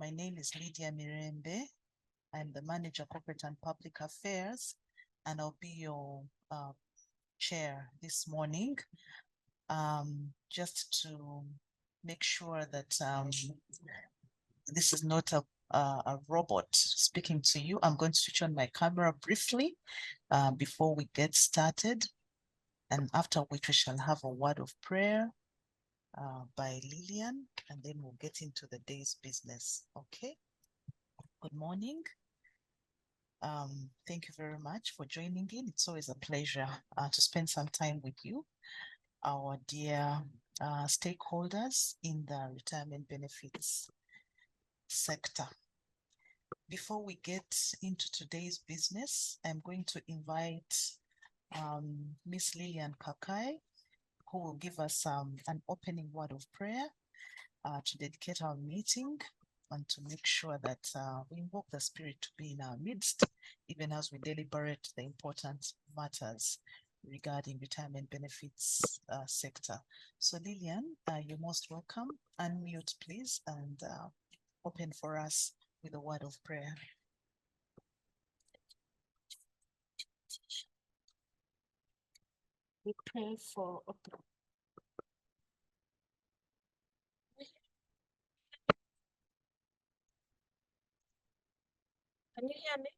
My name is Lydia Mirembe. I'm the Manager Corporate and Public Affairs, and I'll be your chair this morning, just to make sure that this is not a robot speaking to you. I'm going to switch on my camera briefly before we get started, and after which we shall have a word of prayer by Lillian, and then we'll get into the day's business. Okay. Good morning. Thank you very much for joining in. It's always a pleasure to spend some time with you, our dear stakeholders in the retirement benefits sector. Before we get into today's business, I'm going to invite Miss Lillian Kakai, who will give us an opening word of prayer to dedicate our meeting and to make sure that we invoke the Spirit to be in our midst, even as we deliberate the important matters regarding retirement benefits sector. So Lillian, you're most welcome. Unmute, please, and open for us with a word of prayer. We pray for Can you hear me?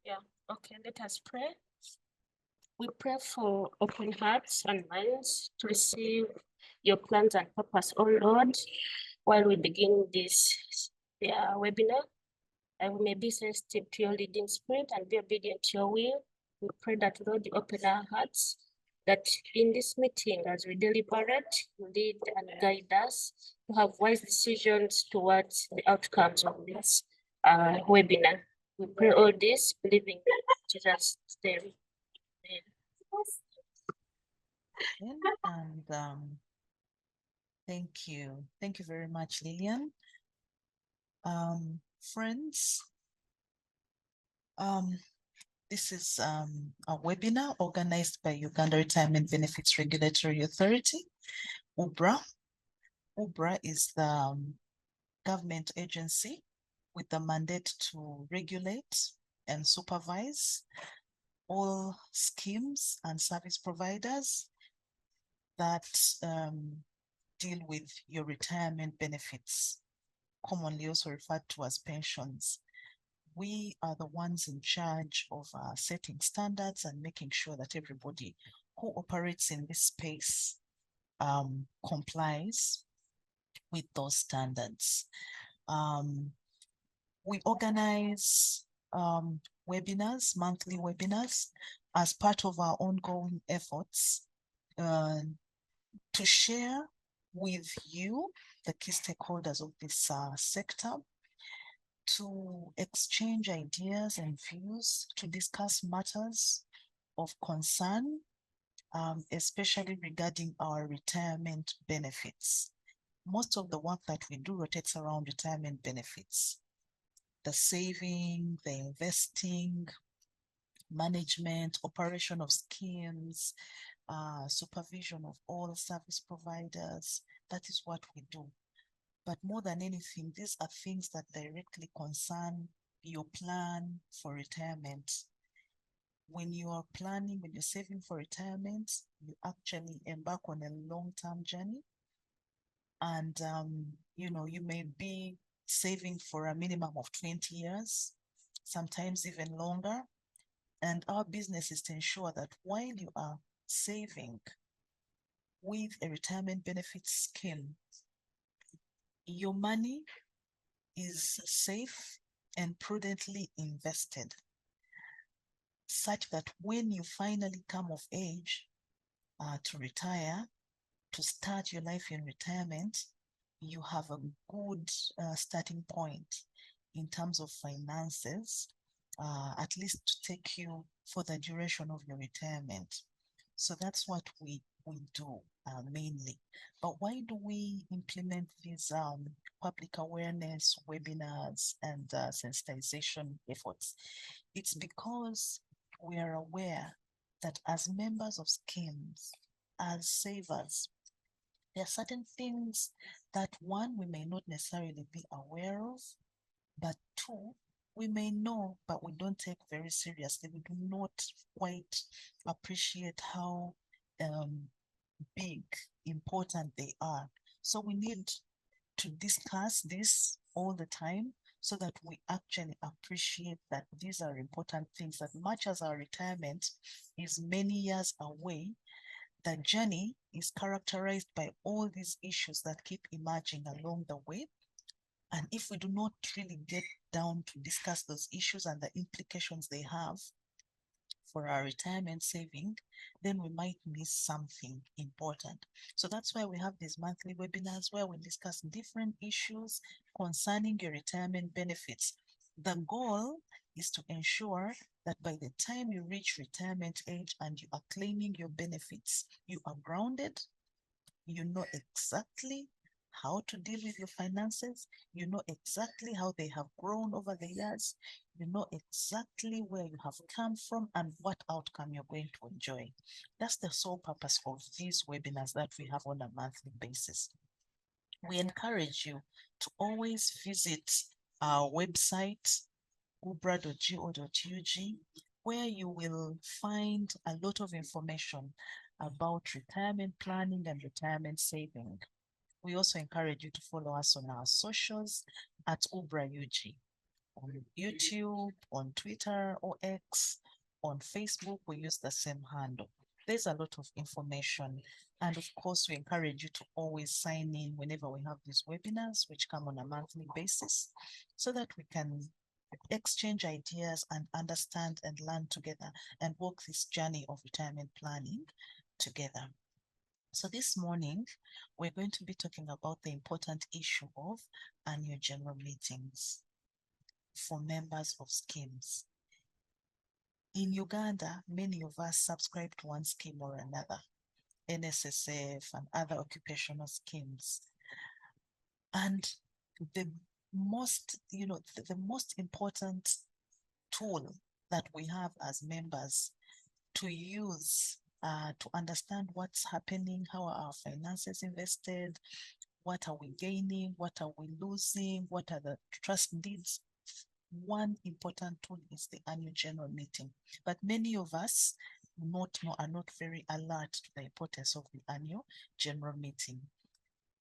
Yeah, okay, let us pray. We pray for open hearts and minds to receive your plans and purpose, oh Lord, while we begin this webinar. And we may be sensitive to your leading spirit and be obedient to your will. We pray that, Lord, you open our hearts, that in this meeting, as we deliberate, you lead and guide us to have wise decisions towards the outcomes of this webinar. We pray all this, believing in Jesus' name. And thank you. Thank you very much, Lillian. Friends, this is a webinar organized by Uganda Retirement Benefits Regulatory Authority, UBRA. UBRA is the government agency with the mandate to regulate and supervise all schemes and service providers that deal with your retirement benefits, commonly also referred to as pensions. We are the ones in charge of setting standards and making sure that everybody who operates in this space complies with those standards. We organize webinars, monthly webinars, as part of our ongoing efforts to share with you, the key stakeholders of this sector, to exchange ideas and views, to discuss matters of concern, especially regarding our retirement benefits. Most of the work that we do rotates around retirement benefits, the saving, the investing, management, operation of schemes, supervision of all service providers. That is what we do. But more than anything, these are things that directly concern your plan for retirement. When you are planning, when you're saving for retirement, you actually embark on a long-term journey. And, you may be saving for a minimum of 20 years, sometimes even longer. And our business is to ensure that while you are saving with a retirement benefit scheme, your money is safe and prudently invested, such that when you finally come of age to retire, to start your life in retirement, you have a good starting point in terms of finances, at least to take you for the duration of your retirement. So that's what we do mainly. But why do we implement these public awareness webinars and sensitization efforts? It's because we are aware that as members of schemes, as savers, There are certain things that one, we may not necessarily be aware of, but two, we may know, but we don't take very seriously. We do not quite appreciate how big, important they are. So we need to discuss this all the time so that we actually appreciate that these are important things, that much as our retirement is many years away, the journey is characterized by all these issues that keep emerging along the way. And if we do not really get down to discuss those issues and the implications they have for our retirement saving, then we might miss something important. So that's why we have these monthly webinars where we discuss different issues concerning your retirement benefits. The goal is to ensure that by the time you reach retirement age and you are claiming your benefits, you are grounded, you know exactly how to deal with your finances, you know exactly how they have grown over the years, you know exactly where you have come from and what outcome you're going to enjoy. That's the sole purpose of these webinars that we have on a monthly basis. We encourage you to always visit our website, ubra.go.ug, where you will find a lot of information about retirement planning and retirement saving. We also encourage you to follow us on our socials at UbraUG, on YouTube, on Twitter or X, on Facebook. We use the same handle. There's a lot of information. And of course, we encourage you to always sign in whenever we have these webinars, which come on a monthly basis, so that we can exchange ideas and understand and learn together and walk this journey of retirement planning together. So this morning, we're going to be talking about the important issue of annual general meetings for members of schemes. In Uganda, many of us subscribe to one scheme or another, NSSF and other occupational schemes. And the the most important tool that we have as members to use to understand what's happening, how are our finances invested, what are we gaining, what are we losing, what are the trust needs. One important tool is the annual general meeting, but many of us are not very alert to the importance of the annual general meeting.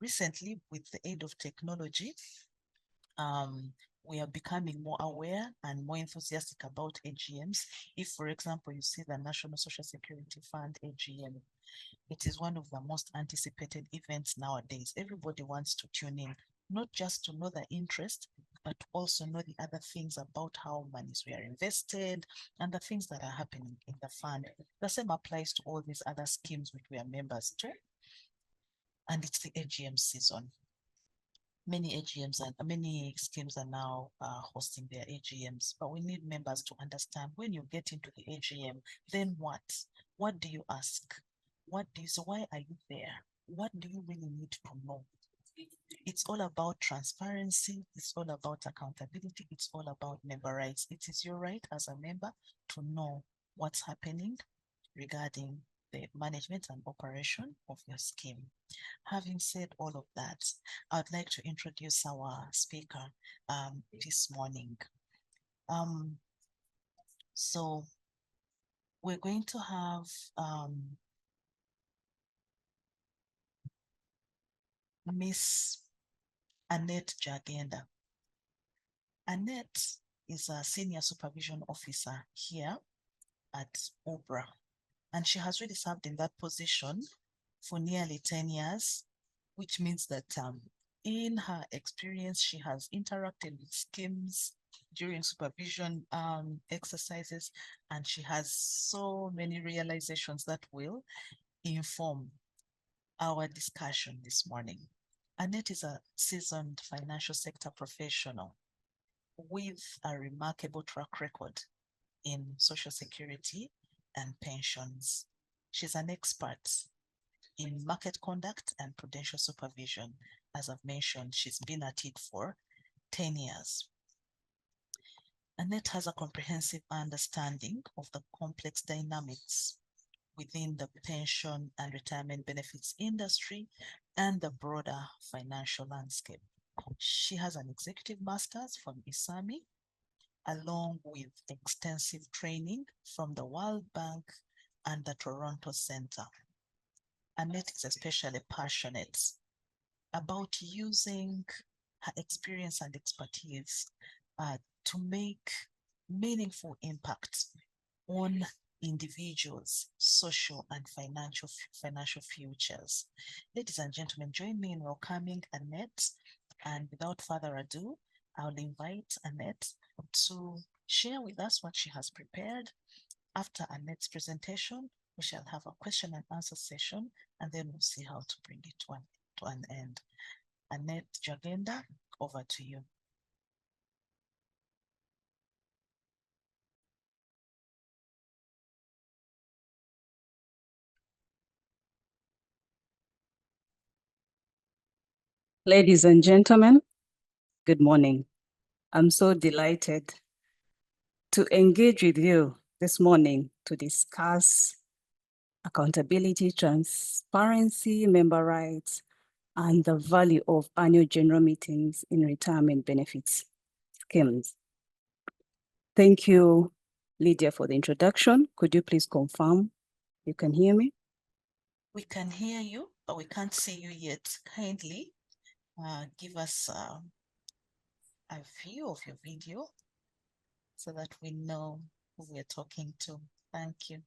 Recently, with the aid of technology, we are becoming more aware and more enthusiastic about AGMs. If, for example, you see the National Social Security Fund AGM, it is one of the most anticipated events nowadays. Everybody wants to tune in, not just to know the interest, but to also know the other things about how monies were invested and the things that are happening in the fund. The same applies to all these other schemes which we are members to. And it's the AGM season. Many AGMs and many schemes are now hosting their AGMs, but we need members to understand when you get into the AGM, then what? What do you ask? So why are you there? What do you really need to know? It's all about transparency. It's all about accountability. It's all about member rights. It is your right as a member to know what's happening regarding the management and operation of your scheme. Having said all of that, I'd like to introduce our speaker this morning. So we're going to have Miss Annette Jagenda. Annette is a senior supervision officer here at UBRA, and she has really served in that position for nearly 10 years, which means that in her experience, she has interacted with schemes during supervision exercises, and she has so many realizations that will inform our discussion this morning. Annette is a seasoned financial sector professional with a remarkable track record in social security and pensions. She's an expert in market conduct and prudential supervision. As I've mentioned, she's been at it for 10 years. Annette has a comprehensive understanding of the complex dynamics within the pension and retirement benefits industry, and the broader financial landscape. She has an executive master's from ISAMI, along with extensive training from the World Bank and the Toronto Center. Annette is especially passionate about using her experience and expertise to make meaningful impact on individuals' social and financial futures. Ladies and gentlemen, join me in welcoming Annette. And without further ado, I'll invite Annette to share with us what she has prepared. After Annette's presentation, we shall have a question and answer session, and then we'll see how to bring it to an end. Annette Jagenda, over to you. Ladies and gentlemen, good morning. I'm so delighted to engage with you this morning to discuss accountability, transparency, member rights, and the value of annual general meetings in retirement benefits schemes. Thank you, Lydia, for the introduction. Could you please confirm you can hear me? We can hear you, but we can't see you yet. Kindly give us a view of your video so that we know who we're talking to. Thank you.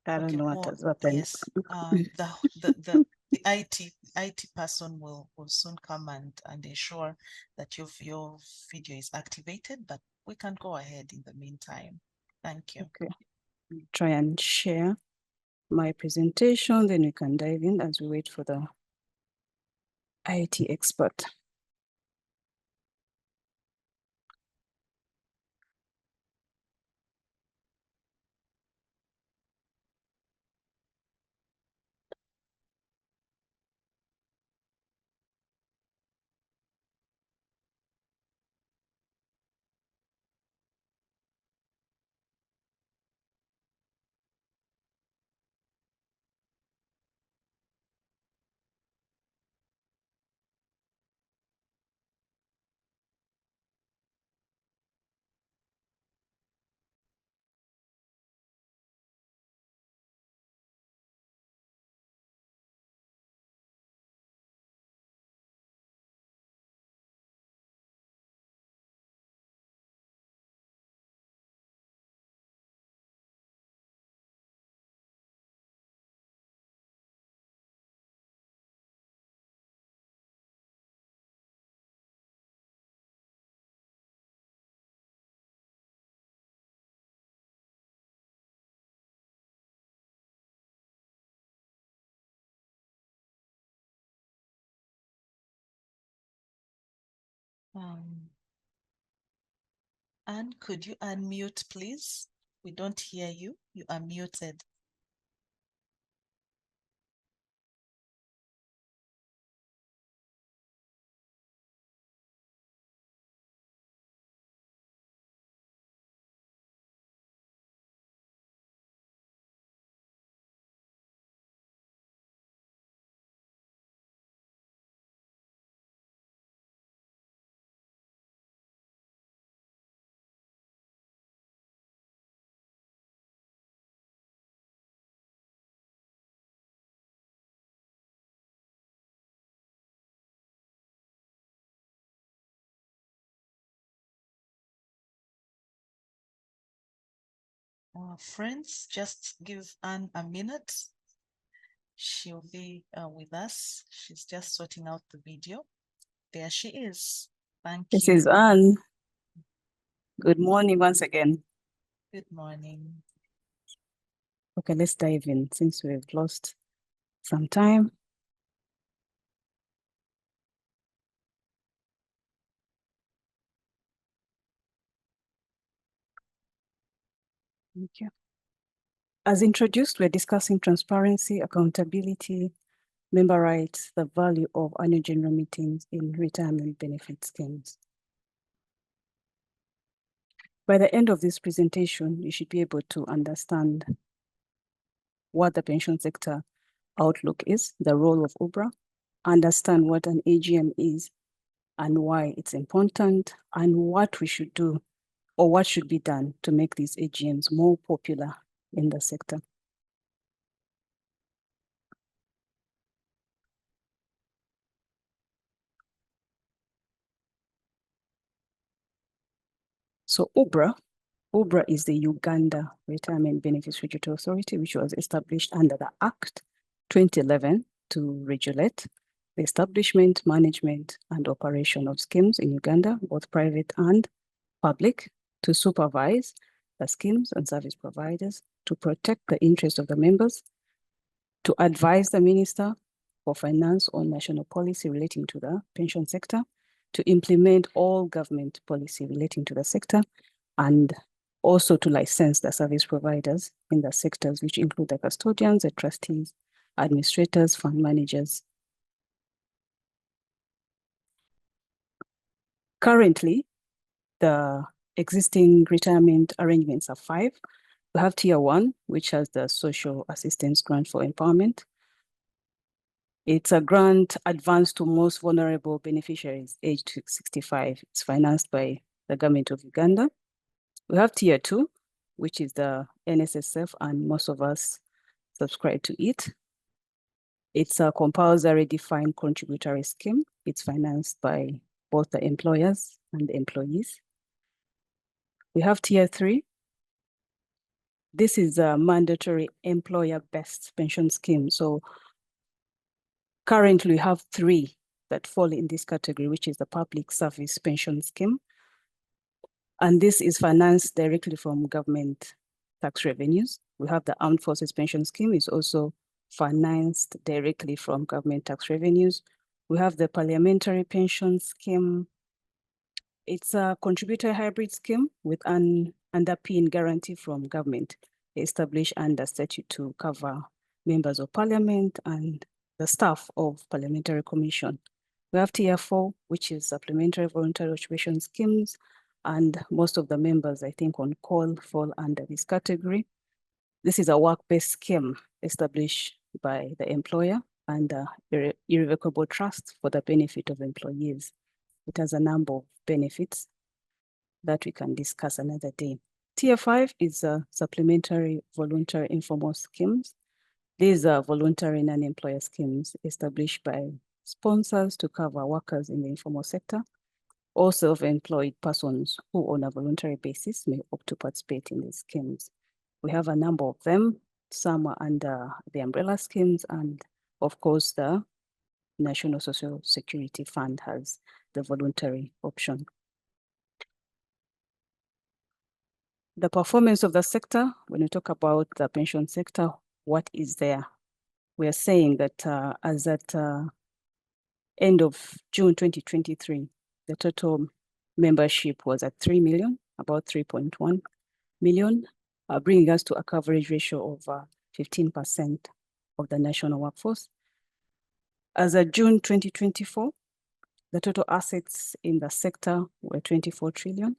I don't know what has happened. Yes, the IT person will soon come and ensure that your video is activated, but we can go ahead in the meantime. Thank you. Okay, try and share my presentation, then we can dive in as we wait for the IT expert. Anne, could you unmute, please? We don't hear you. You are muted. Friends, just give Anne a minute. She'll be with us. She's just sorting out the video. There she is. Thank you. This is Anne. Good morning once again. Good morning. Okay, let's dive in since we've lost some time. Thank you. As introduced, we're discussing transparency, accountability, member rights, the value of annual general meetings in retirement benefit schemes. By the end of this presentation, you should be able to understand what the pension sector outlook is, the role of UBRA, understand what an AGM is and why it's important, and what we should do or what should be done to make these AGMs more popular in the sector. So UBRA is the Uganda Retirement Benefits Regulatory Authority, which was established under the Act 2011 to regulate the establishment, management, and operation of schemes in Uganda, both private and public, to supervise the schemes and service providers, to protect the interests of the members, to advise the Minister for Finance on national policy relating to the pension sector, to implement all government policy relating to the sector, and also to license the service providers in the sectors, which include the custodians, the trustees, administrators, fund managers. Currently, the existing retirement arrangements are 5. We have Tier 1, which has the Social Assistance Grant for Empowerment. It's a grant advanced to most vulnerable beneficiaries aged 65. It's financed by the government of Uganda. We have Tier 2, which is the NSSF, and most of us subscribe to it. It's a compulsory defined contributory scheme. It's financed by both the employers and the employees. We have Tier 3. This is a mandatory employer-based pension scheme. So currently we have 3 that fall in this category, which is the Public Service Pension Scheme. And this is financed directly from government tax revenues. We have the Armed Forces Pension Scheme, is also financed directly from government tax revenues. We have the Parliamentary Pension Scheme. It's a contributor hybrid scheme with an underpin guarantee from government, established under statute to cover members of parliament and the staff of parliamentary commission. We have Tier 4, which is supplementary voluntary occupation schemes, and most of the members, I think, on call fall under this category. This is a work-based scheme established by the employer and irrevocable trust for the benefit of employees. It has a number of benefits that we can discuss another day. Tier 5 is a supplementary voluntary informal schemes. These are voluntary non-employer schemes established by sponsors to cover workers in the informal sector. All self-employed persons who on a voluntary basis may opt to participate in these schemes. We have a number of them. Some are under the umbrella schemes, and of course, the National Social Security Fund has the voluntary option. The performance of the sector, when we talk about the pension sector, what is there? We are saying that as at end of June 2023, the total membership was at 3 million, about 3.1 million, bringing us to a coverage ratio of 15% of the national workforce. As of June 2024, the total assets in the sector were 24 trillion.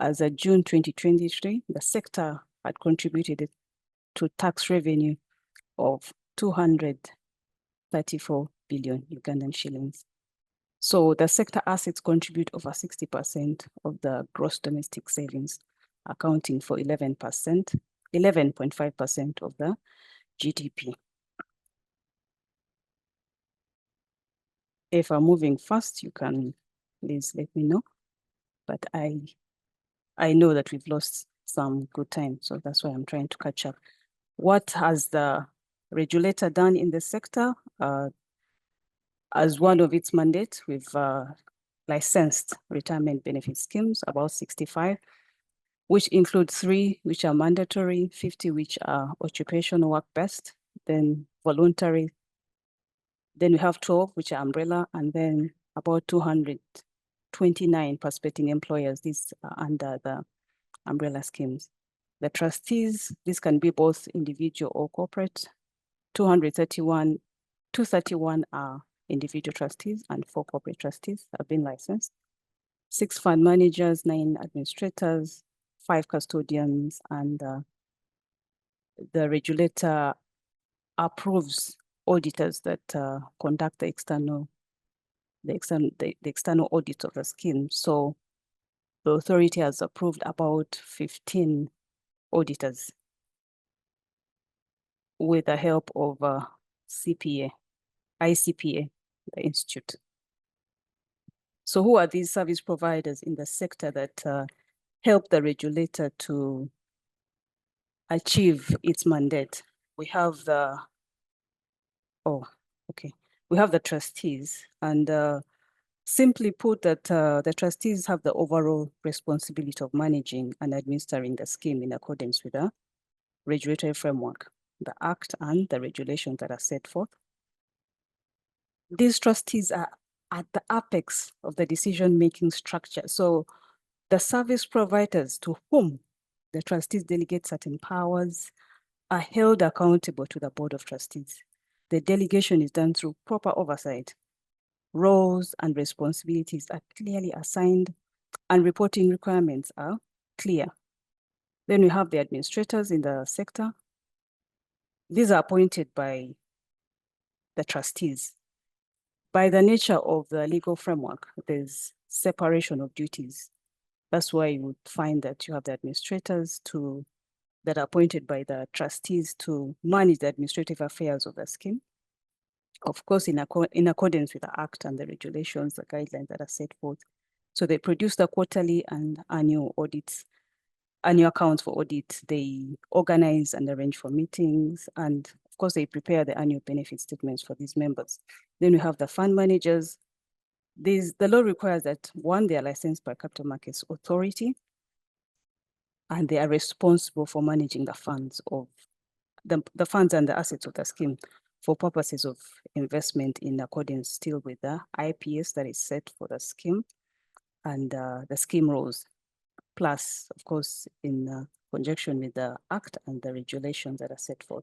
As of June 2023, the sector had contributed to tax revenue of 234 billion Ugandan shillings. So the sector assets contribute over 60% of the gross domestic savings, accounting for 11.5% of the GDP. If I'm moving fast, you can please let me know. But I know that we've lost some good time, so that's why I'm trying to catch up. What has the regulator done in the sector? As one of its mandates, we've licensed retirement benefit schemes, about 65, which include 3 which are mandatory, 50 which are occupational work-based, then voluntary. Then we have 12 which are umbrella, and then about 229 participating employers. These are under the umbrella schemes. The trustees, this can be both individual or corporate. 231 are individual trustees and 4 corporate trustees have been licensed. 6 fund managers, 9 administrators, 5 custodians, and the regulator approves auditors that conduct the external audit of the scheme. So the authority has approved about 15 auditors with the help of ICPA, the institute. So who are these service providers in the sector that help the regulator to achieve its mandate? We have the, we have the trustees, and simply put that the trustees have the overall responsibility of managing and administering the scheme in accordance with the regulatory framework, the Act and the regulations that are set forth. These trustees are at the apex of the decision-making structure. So the service providers to whom the trustees delegate certain powers are held accountable to the Board of Trustees. The delegation is done through proper oversight. Roles and responsibilities are clearly assigned and reporting requirements are clear. Then we have the administrators in the sector. These are appointed by the trustees. By the nature of the legal framework, there's separation of duties. That's why you would find that you have the administrators that are appointed by the trustees to manage the administrative affairs of the scheme. Of course, in accordance with the Act and the regulations, the guidelines that are set forth. So they produce the quarterly and annual audits, annual accounts for audit. They organize and arrange for meetings, and of course, they prepare the annual benefit statements for these members. Then we have the fund managers. The law requires that, one, they are licensed by Capital Markets Authority, and they are responsible for managing the funds of the funds and the assets of the scheme for purposes of investment in accordance still with the IPS that is set for the scheme and the scheme rules, plus, of course, in conjunction with the Act and the regulations that are set forth.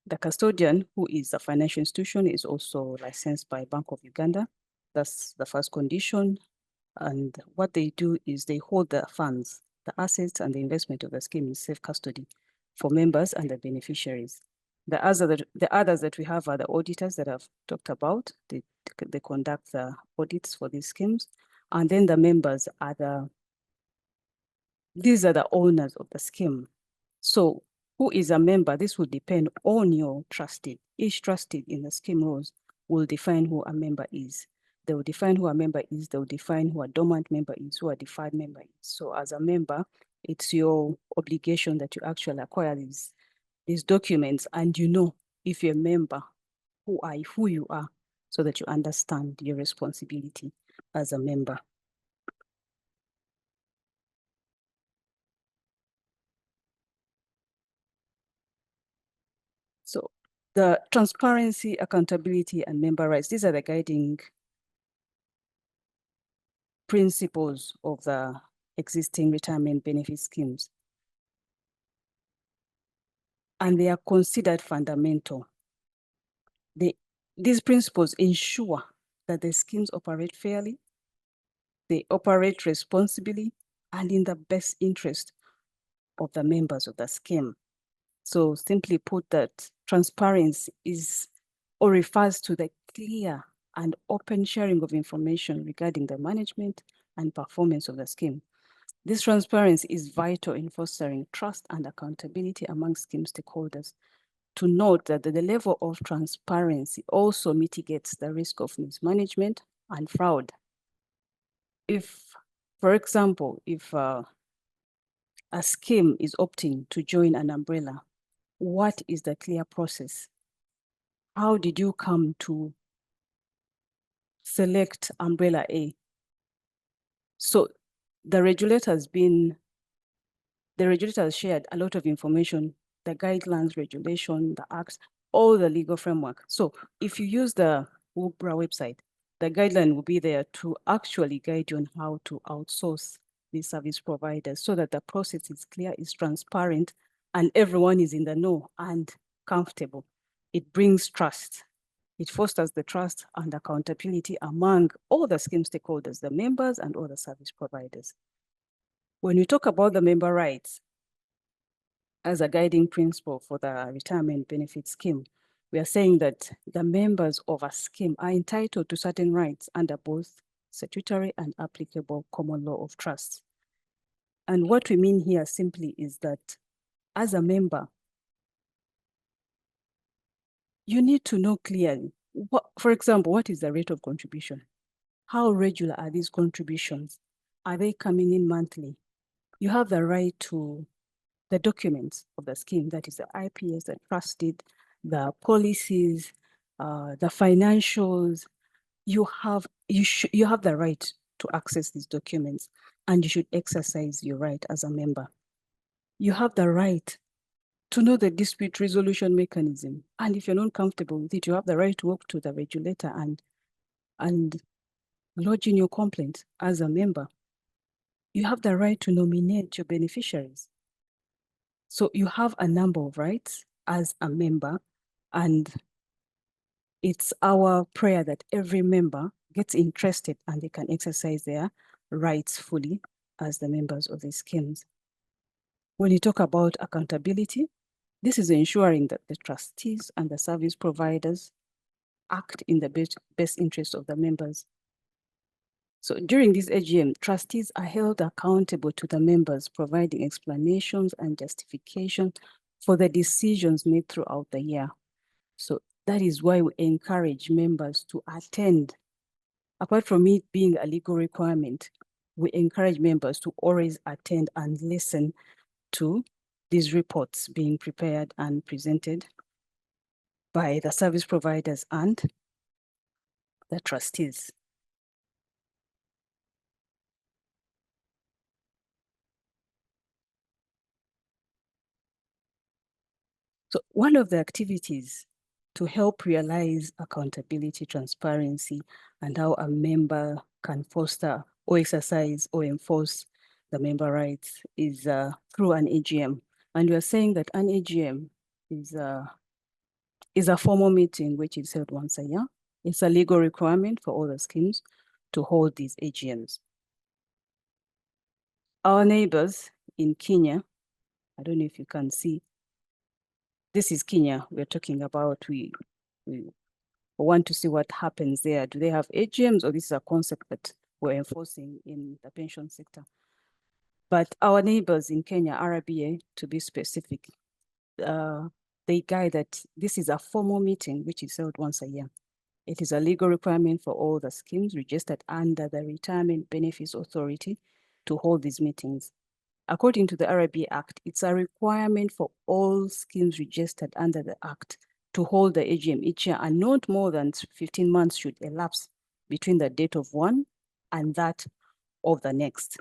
The custodian, who is a financial institution, is also licensed by Bank of Uganda. That's the first condition. And what they do is they hold the funds, the assets and the investment of the scheme in safe custody for members and the beneficiaries. The others that we have are the auditors that I've talked about. They conduct the audits for these schemes. And then the members are these are the owners of the scheme. So who is a member? This will depend on your trustee. Each trustee in the scheme rules will define who a member is. They will define who a member is. They will define who a dormant member is, who a deferred member is. So as a member, it's your obligation that you actually acquire these documents, and you know, if you're a member, who you are, so that you understand your responsibility as a member. So the transparency, accountability, and member rights, these are the guiding principles of the existing retirement benefit schemes. And they are considered fundamental. These principles ensure that the schemes operate fairly, they operate responsibly, and in the best interest of the members of the scheme. So simply put, that transparency is or refers to the clear and open sharing of information regarding the management and performance of the scheme. This transparency is vital in fostering trust and accountability among scheme stakeholders. To note that the level of transparency also mitigates the risk of mismanagement and fraud. If, for example, if a scheme is opting to join an umbrella, what is the clear process? How did you come to select umbrella A? So the regulator has shared a lot of information, the guidelines, regulation, the acts, all the legal framework. So if you use the WUBRA website, the guideline will be there to actually guide you on how to outsource these service providers so that the process is clear, is transparent, and everyone is in the know and comfortable. It brings trust. It fosters the trust and accountability among all the scheme stakeholders, the members and all the service providers. When we talk about the member rights as a guiding principle for the retirement benefit scheme, we are saying that the members of a scheme are entitled to certain rights under both statutory and applicable common law of trust. And what we mean here simply is that as a member, you need to know clearly, for example, what is the rate of contribution? How regular are these contributions? Are they coming in monthly? You have the right to the documents of the scheme, that is the IPS, the trust deed, the policies, the financials. You have the right to access these documents, and you should exercise your right as a member. You have the right to know the dispute resolution mechanism, and if you're not comfortable with it, you have the right to walk to the regulator and lodge in your complaint as a member. You have the right to nominate your beneficiaries. So you have a number of rights as a member, and it's our prayer that every member gets interested and they can exercise their rights fully as the members of these schemes. When you talk about accountability, this is ensuring that the trustees and the service providers act in the best interest of the members. So during this AGM, trustees are held accountable to the members, providing explanations and justification for the decisions made throughout the year. So that is why we encourage members to attend. Apart from it being a legal requirement, we encourage members to always attend and listen to these reports being prepared and presented by the service providers and the trustees. So one of the activities to help realize accountability, transparency, and how a member can foster or exercise or enforce the member rights is through an AGM. And we are saying that an AGM is a formal meeting which is held once a year. It's a legal requirement for all the schemes to hold these AGMs. Our neighbors in Kenya, I don't know if you can see, this is Kenya we're talking about. We want to see what happens there. Do they have AGMs, or this is a concept that we're enforcing in the pension sector? But our neighbors in Kenya, RBA to be specific, they guide that this is a formal meeting which is held once a year. It is a legal requirement for all the schemes registered under the Retirement Benefits Authority to hold these meetings. According to the RBA Act, it's a requirement for all schemes registered under the Act to hold the AGM each year, and not more than 15 months should elapse between the date of one and that of the next.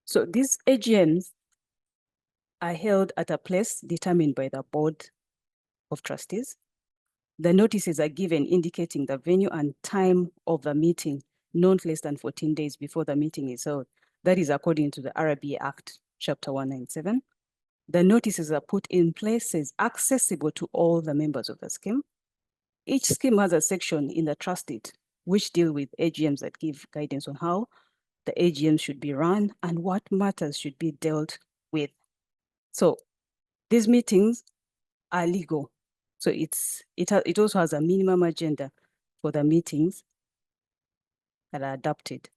So these AGMs are held at a place determined by the Board of Trustees. The notices are given indicating the venue and time of the meeting, not less than 14 days before the meeting is held. That is according to the RBA Act, Chapter 197. The notices are put in places accessible to all the members of the scheme. Each scheme has a section in the trust deed which deal with AGMs that give guidance on how the AGM should be run and what matters should be dealt with. So these meetings are legal. So it also has a minimum agenda for the meetings that are adopted.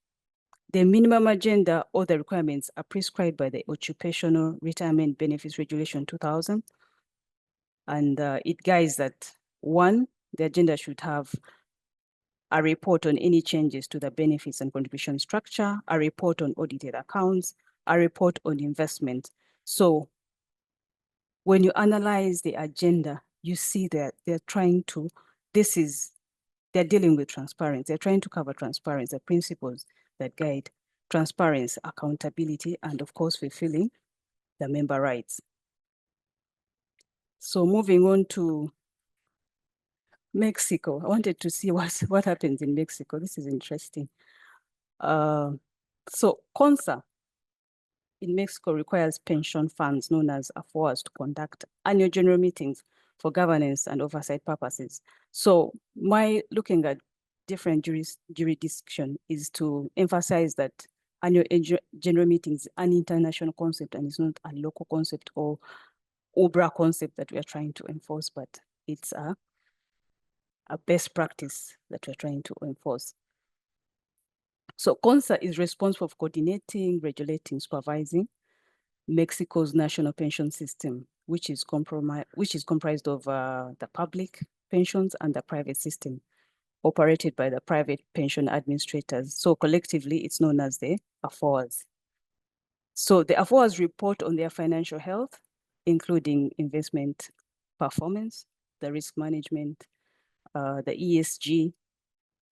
The minimum agenda or the requirements are prescribed by the Occupational Retirement Benefits Regulation 2000. And it guides that, one, the agenda should have a report on any changes to the benefits and contribution structure, a report on audited accounts, a report on investment. So when you analyze the agenda, you see that they're trying to, they're dealing with transparency. They're trying to cover transparency, the principles that guide transparency, accountability, and of course, fulfilling the member rights. So moving on to Mexico, I wanted to see what happens in Mexico. This is interesting. So CONSA in Mexico requires pension funds known as AFOAs to conduct annual general meetings for governance and oversight purposes. So my looking at different jurisdiction is to emphasize that annual general meetings is an international concept and it's not a local concept or OBRA concept that we are trying to enforce, but it's a best practice that we're trying to enforce. So CONSA is responsible for coordinating, regulating, supervising Mexico's national pension system, which is comprised of the public pensions and the private system, operated by the private pension administrators. So collectively, it's known as the AFOAs. So the AFOAs report on their financial health, including investment performance, the risk management, the ESG,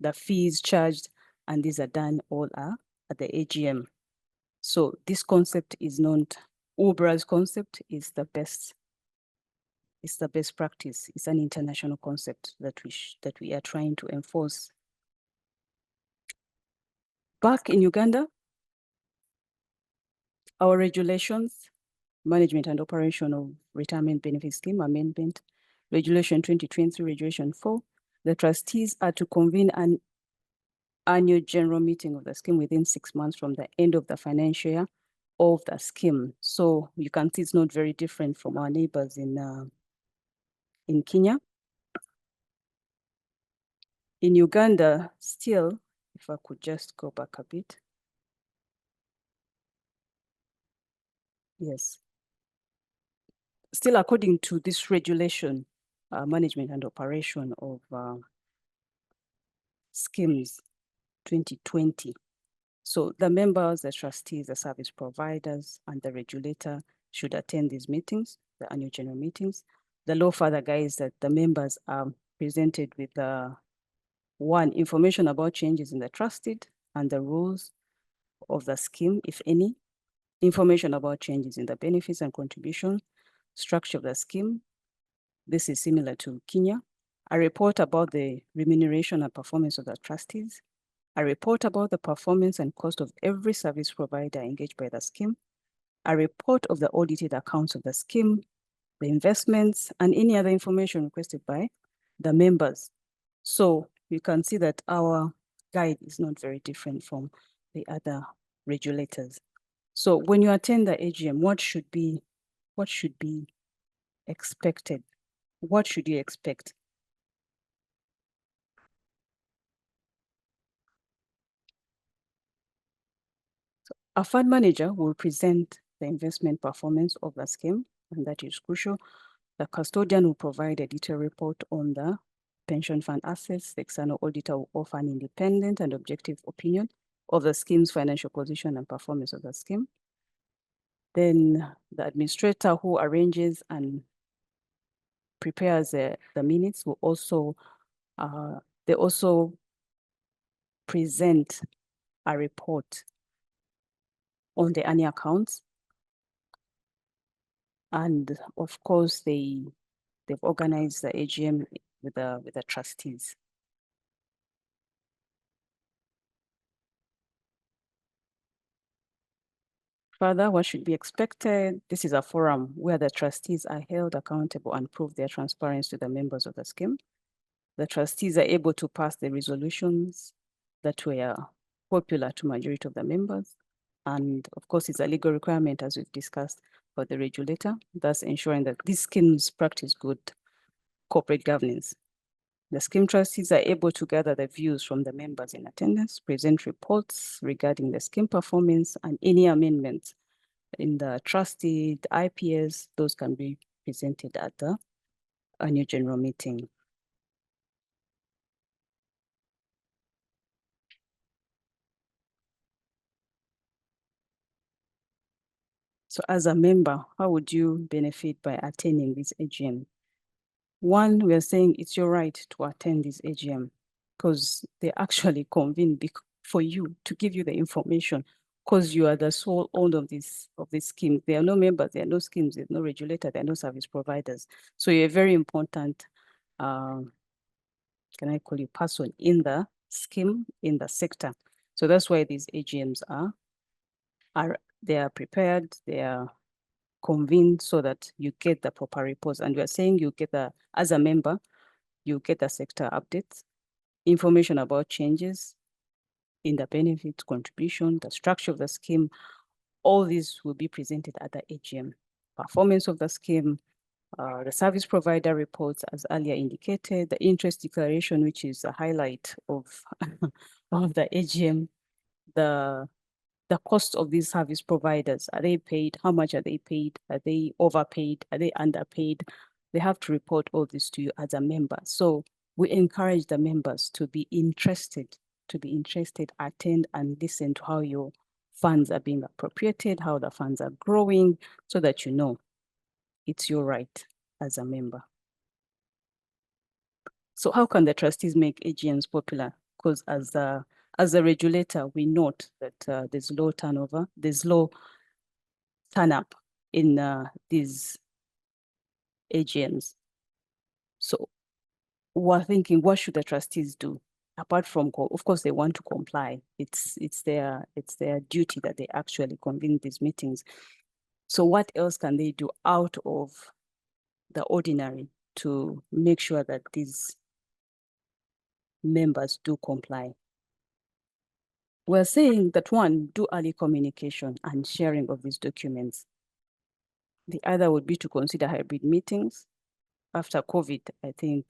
the fees charged, and these are done all at the AGM. So this concept is known, OBRA's concept is the best. It's the best practice. It's an international concept that we are trying to enforce. Back in Uganda, our regulations, management and operation of retirement benefit scheme amendment, Regulation 2023, Regulation 4, the trustees are to convene an annual general meeting of the scheme within 6 months from the end of the financial year of the scheme. So you can see it's not very different from our neighbors in Kenya. In Uganda, still, if I could just go back a bit. Yes. Still, according to this regulation, management and operation of schemes 2020. So the members, the trustees, the service providers, and the regulator should attend these meetings, the annual general meetings. The law further guides that the members are presented with one, information about changes in the trusted and the rules of the scheme, if any, information about changes in the benefits and contribution structure of the scheme. This is similar to Kenya. A report about the remuneration and performance of the trustees, a report about the performance and cost of every service provider engaged by the scheme, a report of the audited accounts of the scheme, the investments, and any other information requested by the members. So you can see that our guide is not very different from the other regulators. So when you attend the AGM, what should be expected? What should you expect? So a fund manager will present the investment performance of the scheme, and that is crucial. The custodian will provide a detailed report on the pension fund assets. The external auditor will offer an independent and objective opinion of the scheme's financial position and performance of the scheme. Then the administrator who arranges and prepares the minutes will also, they also present a report on the annual accounts. And of course, they've organized the AGM with the trustees. Further, what should be expected? This is a forum where the trustees are held accountable and prove their transparency to the members of the scheme. The trustees are able to pass the resolutions that were popular to majority of the members. And of course, it's a legal requirement, as we've discussed, for the regulator, thus ensuring that these schemes practice good corporate governance. The scheme trustees are able to gather the views from the members in attendance, present reports regarding the scheme performance, and any amendments in the trusted IPS, those can be presented at the annual general meeting. So as a member, how would you benefit by attending this AGM? One, we are saying it's your right to attend this AGM because they actually convene for you to give you the information because you are the sole owner of this scheme. There are no members, there are no schemes, there's no regulator, there are no service providers. So you're a very important, can I call you, person in the scheme, in the sector. So that's why these AGMs are they are prepared, they are convened so that you get the proper reports. And we are saying you get as a member, you get the sector updates, information about changes in the benefit contribution, the structure of the scheme. All these will be presented at the AGM. Performance of the scheme, the service provider reports, as earlier indicated, the interest declaration, which is a highlight of, of the AGM, the cost of these service providers. Are they paid? How much are they paid? Are they overpaid? Are they underpaid? They have to report all this to you as a member. So we encourage the members to be interested, attend and listen to how your funds are being appropriated, how the funds are growing, so that you know it's your right as a member. So how can the trustees make AGMs popular? Because as a regulator, we note that there's low turnover, there's low turn up in these AGMs. So we're thinking, what should the trustees do? Apart from, of course, they want to comply. It's their duty that they actually convene these meetings. So what else can they do out of the ordinary to make sure that these members do comply? We're saying that one, do early communication and sharing of these documents. The other would be to consider hybrid meetings. After COVID, I think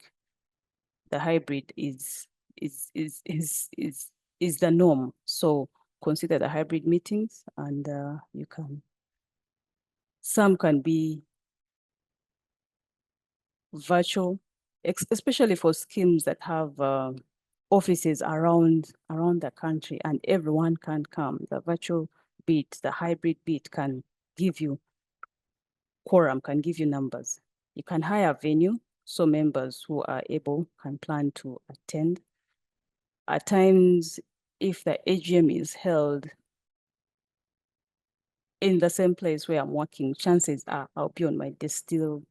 the hybrid is the norm. So consider the hybrid meetings, and some can be virtual, especially for schemes that have offices around the country and everyone can come. The virtual bit, the hybrid bit can give you quorum, can give you numbers. You can hire a venue so members who are able can plan to attend. At times, if the AGM is held in the same place where I'm working, chances are I'll be on my desk still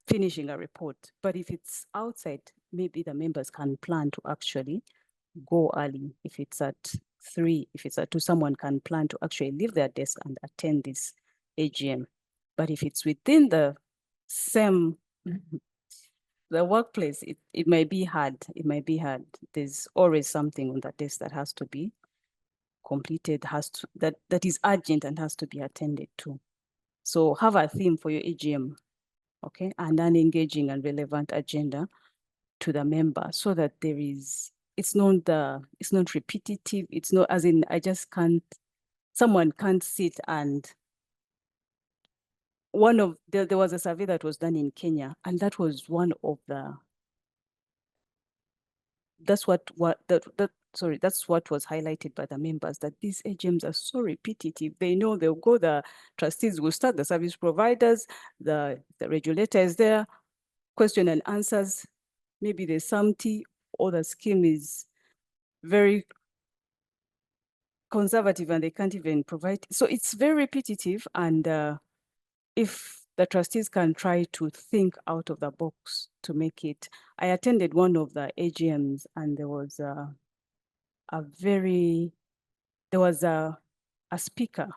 finishing a report. But if it's outside, maybe the members can plan to actually go early. If it's at 3, if it's at 2, someone can plan to actually leave their desk and attend this AGM. But if it's within the same the workplace, it might be hard. It might be hard. There's always something on the desk that has to be completed, that is urgent and has to be attended to. So have a theme for your AGM, okay, and an engaging and relevant agenda to the member, so that it's not repetitive. It's not as in someone can't sit and there was a survey that was done in Kenya, and that was one of the that's what was highlighted by the members, that these AGMs are so repetitive. They know they'll go, the trustees will start, the service providers, the regulator is there, question and answers. Maybe there's some tea, or the scheme is very conservative and they can't even provide. So it's very repetitive. And if the trustees can try to think out of the box to make it. I attended one of the AGMs and there was a speaker.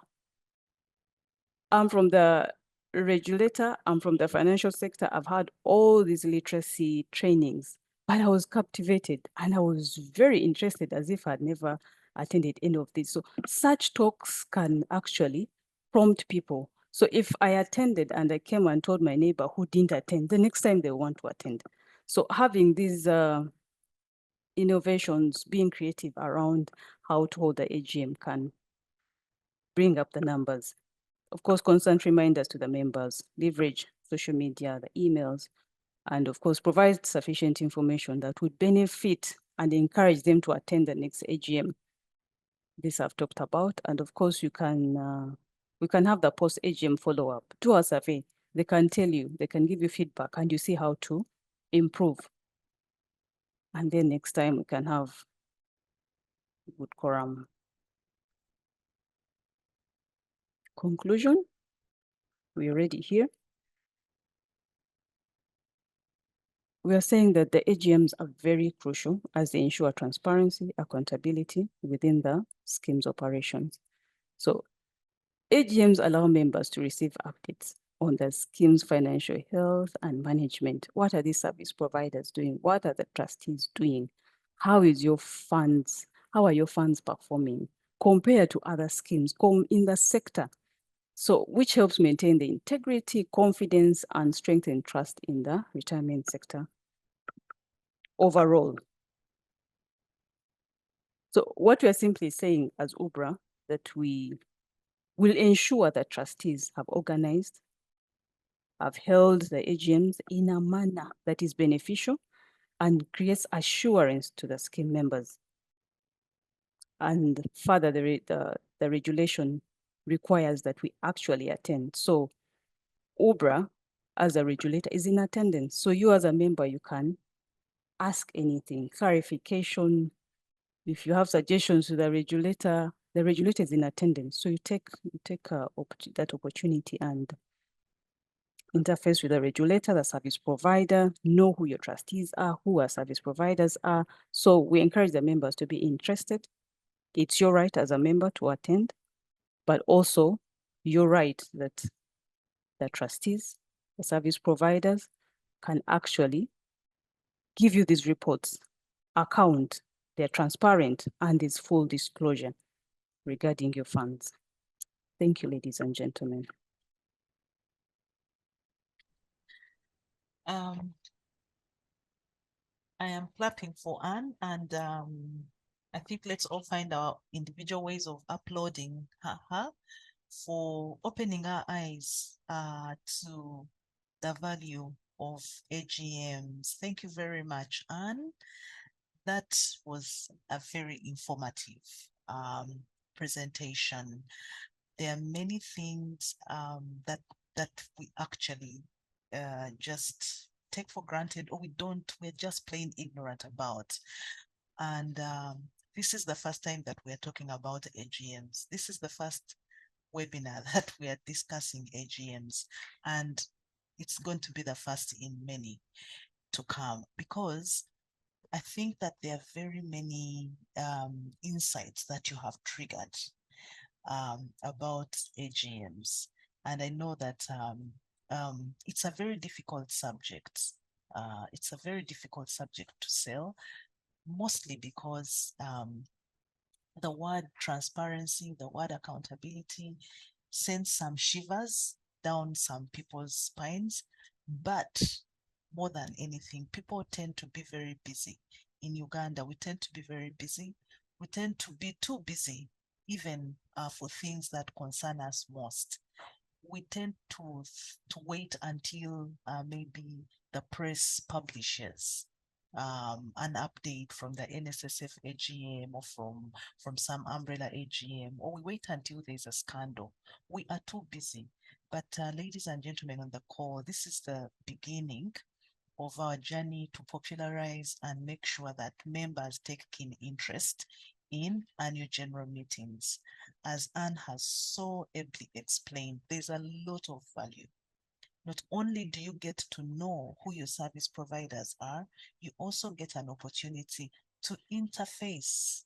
I'm from the regulator, I'm from the financial sector. I've had all these literacy trainings, but I was captivated and I was very interested, as if I'd never attended any of these. So such talks can actually prompt people. So if I attended and I came and told my neighbor who didn't attend, the next time they want to attend. So having these innovations, being creative around how to hold the AGM can bring up the numbers. Of course, constant reminders to the members, leverage social media, the emails, and of course, provide sufficient information that would benefit and encourage them to attend the next AGM. This I've talked about. And of course, we can have the post-AGM follow-up. Do a survey. They can tell you, they can give you feedback, and you see how to improve. And then next time we can have good quorum. Conclusion, we're already here. We are saying that the AGMs are very crucial as they ensure transparency, accountability within the scheme's operations. So AGMs allow members to receive updates on the scheme's financial health and management. What are these service providers doing? What are the trustees doing? How are your funds performing compared to other schemes in the sector? So, which helps maintain the integrity, confidence, and strengthen trust in the retirement sector overall. So, what we are simply saying as UBRA, that we will ensure that trustees have organized, have held the AGMs in a manner that is beneficial and creates assurance to the scheme members. And further, the regulation requires that we actually attend. So UBRA, as a regulator, is in attendance. So you as a member, you can ask anything, clarification. If you have suggestions to the regulator is in attendance. So you take that opportunity and interface with the regulator, the service provider, know who your trustees are, who our service providers are. So we encourage the members to be interested. It's your right as a member to attend, but also your right that the trustees, the service providers can actually give you these reports, account, they're transparent, and it's full disclosure regarding your funds. Thank you, ladies and gentlemen. I am clapping for Anne, and I think let's all find our individual ways of applauding her for opening our eyes to the value of AGMs. Thank you very much, Anne. That was a very informative presentation. There are many things that we actually just take for granted, or we're just plain ignorant about. And this is the first time that we're talking about AGMs. This is the first webinar that we are discussing AGMs, and it's going to be the first in many to come, because I think that there are very many insights that you have triggered about AGMs. And I know that it's a very difficult subject. It's a very difficult subject to sell, mostly because the word transparency, the word accountability sends some shivers down some people's spines. But more than anything, people tend to be very busy. In Uganda, we tend to be very busy. We tend to be too busy, even for things that concern us most. We tend to wait until maybe the press publishes an update from the NSSF AGM, or from some umbrella AGM, or we wait until there's a scandal. We are too busy. But ladies and gentlemen on the call, this is the beginning of our journey to popularize and make sure that members take keen interest in annual general meetings. As Anne has so ably explained, there's a lot of value. Not only do you get to know who your service providers are, you also get an opportunity to interface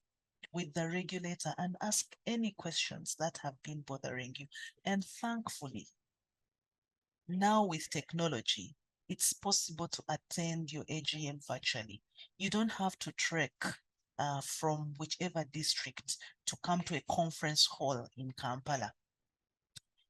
with the regulator and ask any questions that have been bothering you. And thankfully, now with technology, it's possible to attend your AGM virtually. You don't have to trek from whichever district to come to a conference hall in Kampala.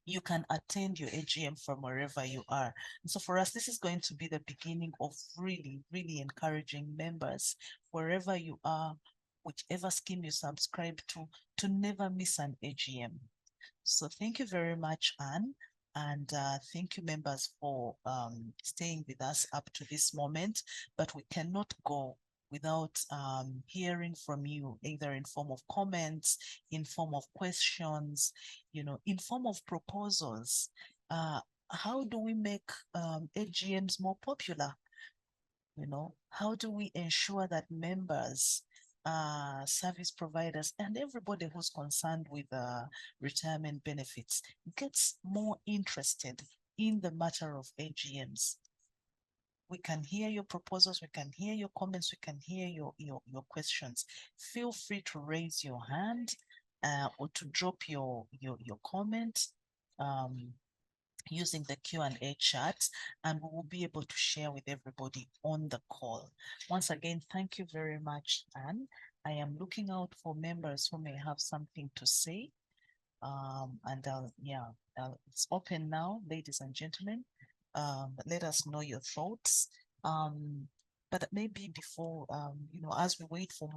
You can attend your AGM from wherever you are. And so for us, this is going to be the beginning of really, really encouraging members, wherever you are, whichever scheme you subscribe to never miss an AGM. So thank you very much, Anne. And thank you, members, for staying with us up to this moment. But we cannot go without hearing from you, either in form of comments, in form of questions, in form of proposals. How do we make AGMs more popular? How do we ensure that members, service providers, and everybody who's concerned with retirement benefits gets more interested in the matter of AGMs? We can hear your proposals, we can hear your comments, we can hear your questions. Feel free to raise your hand, or to drop your comment using the Q&A chat, and we will be able to share with everybody on the call. Once again, thank you very much, Anne. I am looking out for members who may have something to say. And it's open now, ladies and gentlemen. Let us know your thoughts. But maybe before, as we wait for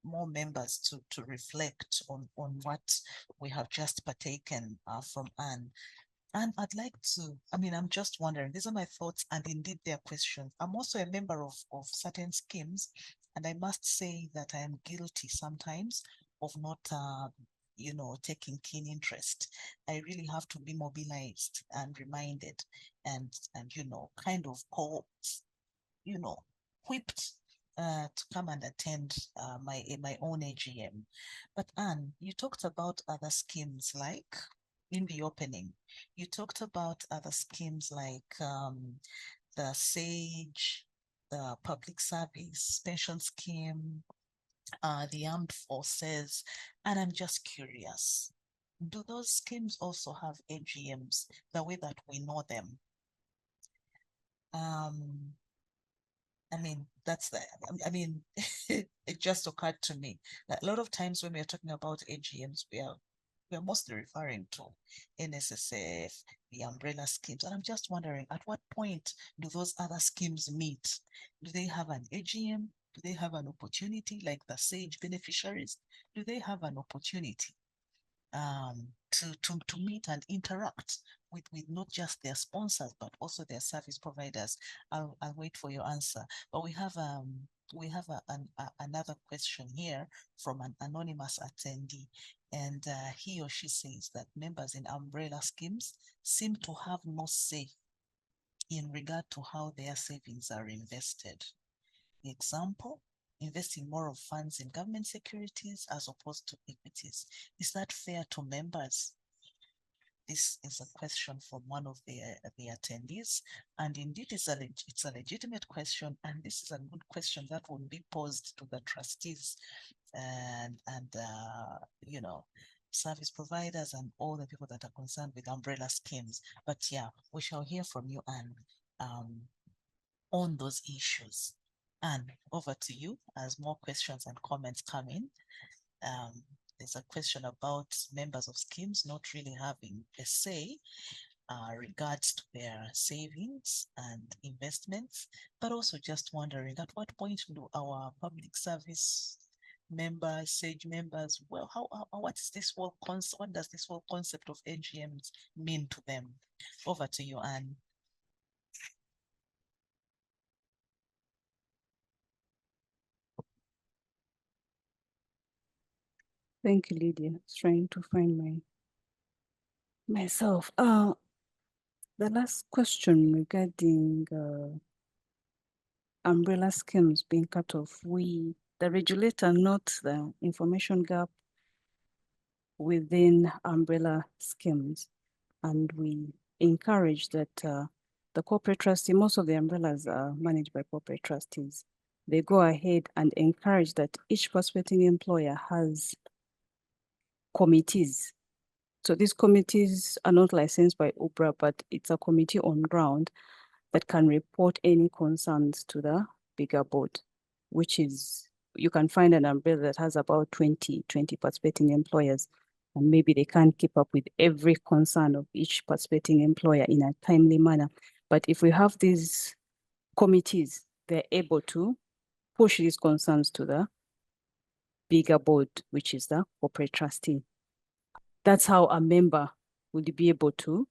more members to reflect on what we have just partaken from Anne. And I'd like to, I'm just wondering, these are my thoughts, and indeed their questions. I'm also a member of certain schemes, and I must say that I am guilty sometimes of not, taking keen interest. I really have to be mobilized and reminded and kind of whipped to come and attend my own AGM. But Anne, you talked about other schemes like in the opening, you talked about other schemes like the SAGE, the public service pension scheme, the armed forces, and I'm just curious, do those schemes also have AGMs the way that we know them? That's the, it just occurred to me that a lot of times when we are talking about AGMs, we are mostly referring to NSSF, the umbrella schemes. And I'm just wondering, at what point do those other schemes meet? Do they have an AGM? Do they have an opportunity like the SAGE beneficiaries? Do they have an opportunity to meet and interact with not just their sponsors, but also their service providers? I'll wait for your answer. But we have another question here from an anonymous attendee, and he or she says that members in umbrella schemes seem to have no say in regard to how their savings are invested. Example, investing more of funds in government securities as opposed to equities. Is that fair to members? This is a question from one of the attendees, and indeed it's a legitimate question, and this is a good question that will be posed to the trustees and service providers and all the people that are concerned with umbrella schemes. But yeah, we shall hear from you, Anne, on those issues. Anne, over to you as more questions and comments come in. There's a question about members of schemes not really having a say regards to their savings and investments, but also just wondering at what point do our public service members, SAGE members, well, what does this whole concept of AGMs mean to them? Over to you, Anne. Thank you, Lydia. I was trying to find myself. The last question regarding umbrella schemes being cut off, the regulator notes the information gap within umbrella schemes, and we encourage that the corporate trustee, most of the umbrellas are managed by corporate trustees. They go ahead and encourage that each participating employer has committees. So these committees are not licensed by UBRA, but it's a committee on ground that can report any concerns to the bigger board, which is, you can find an umbrella that has about 20 participating employers, and maybe they can't keep up with every concern of each participating employer in a timely manner. But if we have these committees, they're able to push these concerns to the bigger board, which is the corporate trustee. That's how a member would be able to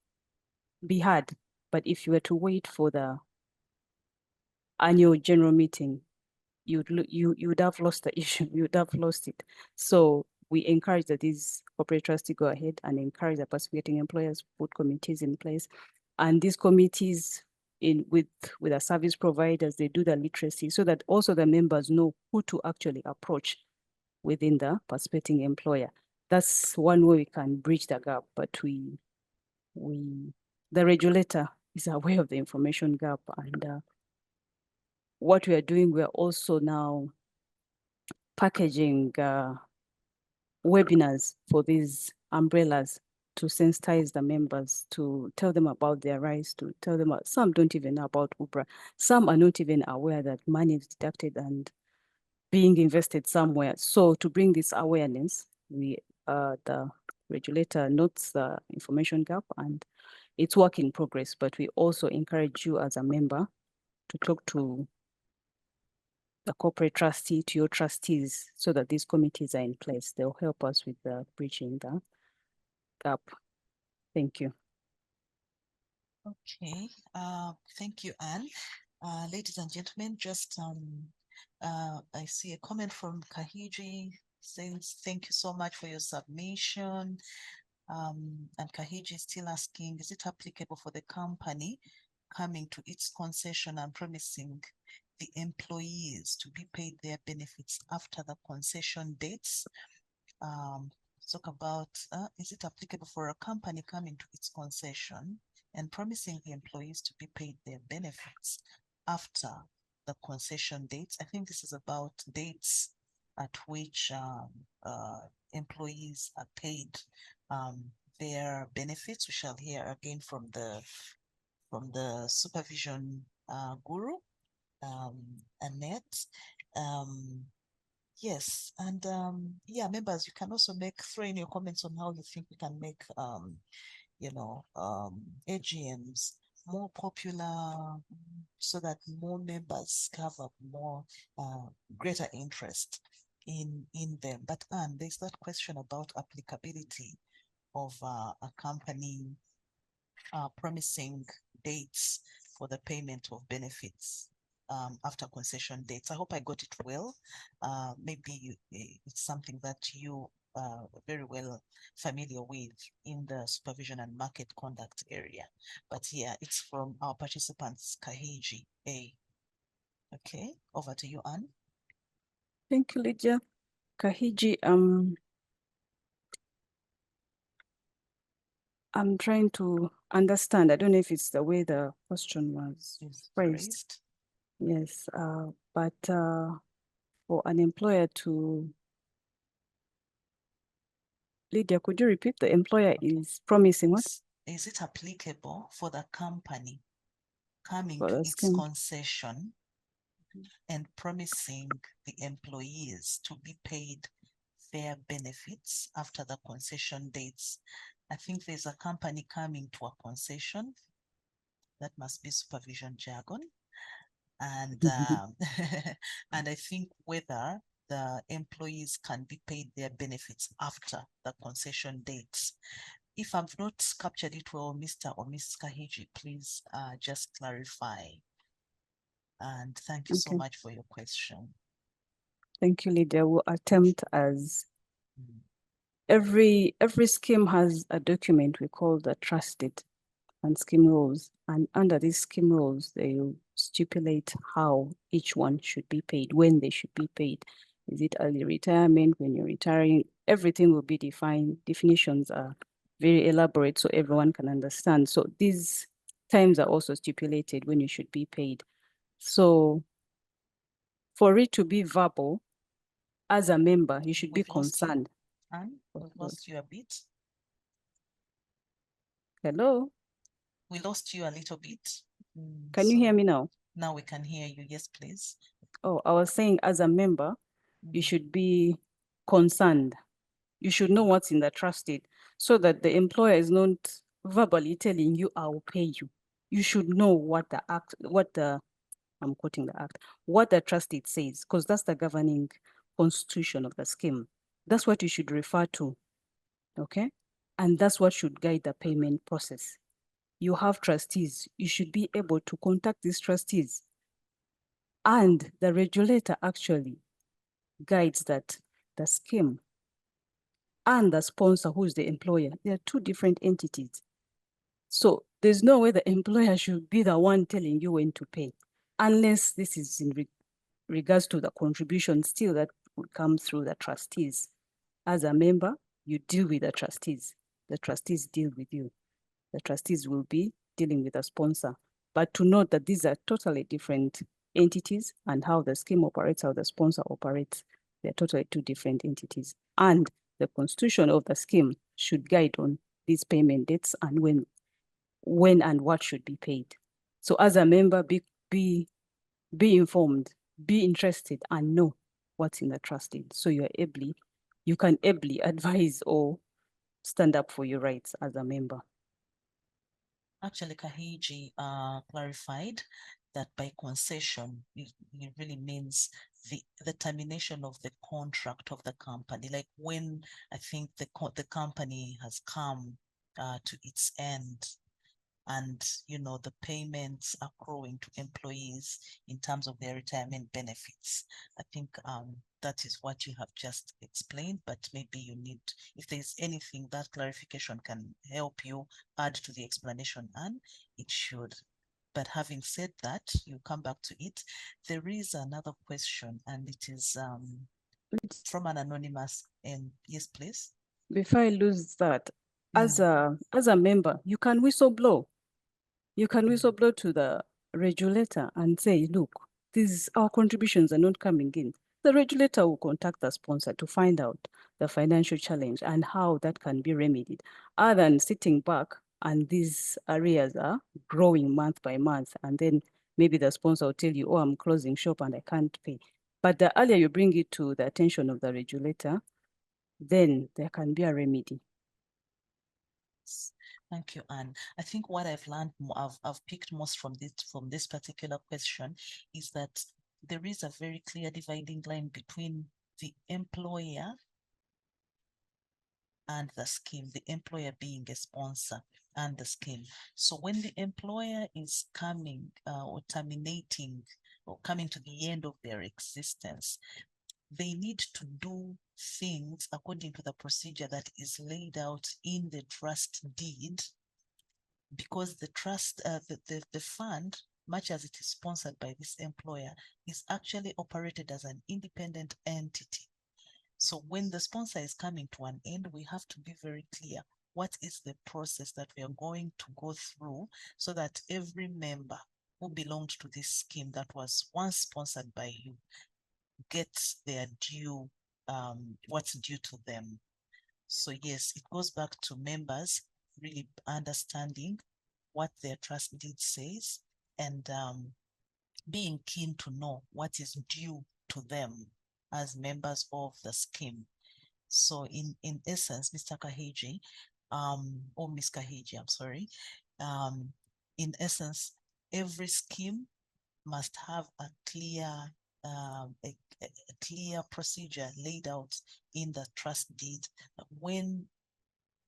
be heard. But if you were to wait for the annual general meeting, you would have lost the issue, you would have lost it. So we encourage that these corporate trustees go ahead and encourage the participating employers to put committees in place. And these committees with the service providers, they do the literacy so that also the members know who to actually approach within the participating employer. That's one way we can bridge the gap, but the regulator is aware of the information gap, and what we are doing, we are also now packaging webinars for these umbrellas to sensitize the members, to tell them about their rights, to tell them, some don't even know about UBRA. Some are not even aware that money is deducted and being invested somewhere. So to bring this awareness, the regulator notes the information gap, and it's work in progress, but we also encourage you as a member to talk to the corporate trustee, to your trustees, so that these committees are in place. They'll help us with bridging the gap. Thank you. Okay, thank you, Anne. Ladies and gentlemen, just I see a comment from Kahiji saying thank you so much for your submission. And Kahiji is still asking, is it applicable for the company coming to its concession and promising the employees to be paid their benefits after the concession dates? Talk about, is it applicable for a company coming to its concession and promising the employees to be paid their benefits after the concession dates? I think this is about dates at which employees are paid their benefits. We shall hear again from the supervision guru, Annette. Yes, and yeah, members, you can also throw in your comments on how you think we can make AGMs more popular, so that more members have a more greater interest in them. But Anne, there's that question about applicability of a company promising dates for the payment of benefits after concession dates. I hope I got it well. Maybe it's something that you are very well familiar with in the supervision and market conduct area. But yeah, it's from our participants, Kahiji A. Okay, over to you, Anne. Thank you, Lydia. Kahiji, I'm trying to understand. I don't know if it's the way the question was phrased. Yes, but for an employer to, Lydia, could you repeat? The employer is promising what? Is it applicable for the company coming For to the its scheme? concession and promising the employees to be paid their benefits after the concession dates? I think there's a company coming to a concession. That must be supervision jargon. And and I think whether the employees can be paid their benefits after the concession dates. If I've not captured it well, Mr. or Ms. Kahiji, please just clarify. And thank you so much for your question. Thank you, Lydia. We'll attempt as every scheme has a document we call the trusted and scheme rules. And under these scheme rules, they stipulate how each one should be paid, when they should be paid. Is it early retirement, when you're retiring? Everything will be defined. Definitions are very elaborate so everyone can understand. So these times are also stipulated when you should be paid. So for it to be verbal, as a member, you should be concerned. Anne, we've lost you a bit. Hello? We lost you a little bit. Can you hear me now? Now we can hear you. Yes, please. Oh, I was saying as a member, you should be concerned. You should know what's in the trusted so that the employer is not verbally telling you, I will pay you. You should know what the act, I'm quoting the act, what the trusted says, because that's the governing constitution of the scheme. That's what you should refer to, okay? And that's what should guide the payment process. You have trustees, you should be able to contact these trustees. And the regulator actually guides that the scheme and the sponsor, who is the employer, they are two different entities. So there's no way the employer should be the one telling you when to pay, unless this is in regards to the contribution still that will come through the trustees. As a member, you deal with the trustees deal with you. The trustees will be dealing with the sponsor. But to note that these are totally different entities and how the scheme operates, how the sponsor operates, They're totally two different entities. And the constitution of the scheme should guide on these payment dates and when and what should be paid. So as a member, be informed, be interested, and know what's in the trust deed. So you can ably advise or stand up for your rights as a member. Actually, Kahiji clarified that by concession, it really means the termination of the contract of the company. Like when I think the company has come to its end, and the payments accruing to employees in terms of their retirement benefits. I think that is what you have just explained, but maybe you need, if there's anything that clarification can help you add to the explanation, and it should. But having said that, you come back to it. There is another question, and it is from an anonymous. And yes, please. Before I lose that, as a member, you can whistleblow. You can whistleblow to the regulator and say, look, our contributions are not coming in. The regulator will contact the sponsor to find out the financial challenge and how that can be remedied, other than sitting back and these areas are growing month by month. And then maybe the sponsor will tell you, oh, I'm closing shop and I can't pay. But the earlier you bring it to the attention of the regulator, then there can be a remedy. Thank you, Anne. I think what I've learned, I've picked most from this particular question, is that there is a very clear dividing line between the employer and the scheme, the employer being a sponsor and the scheme. So when the employer is coming or terminating or coming to the end of their existence, they need to do things according to the procedure that is laid out in the trust deed, because the trust, the fund, much as it is sponsored by this employer, is actually operated as an independent entity. So when the sponsor is coming to an end, we have to be very clear what is the process that we are going to go through so that every member who belonged to this scheme that was once sponsored by you gets their due, what's due to them. So yes, it goes back to members really understanding what their trust deed says and being keen to know what is due to them as members of the scheme. So in essence, Mr. Kahiji, or Ms. Kahiji, I'm sorry, in essence, every scheme must have a clear clear procedure laid out in the trust deed.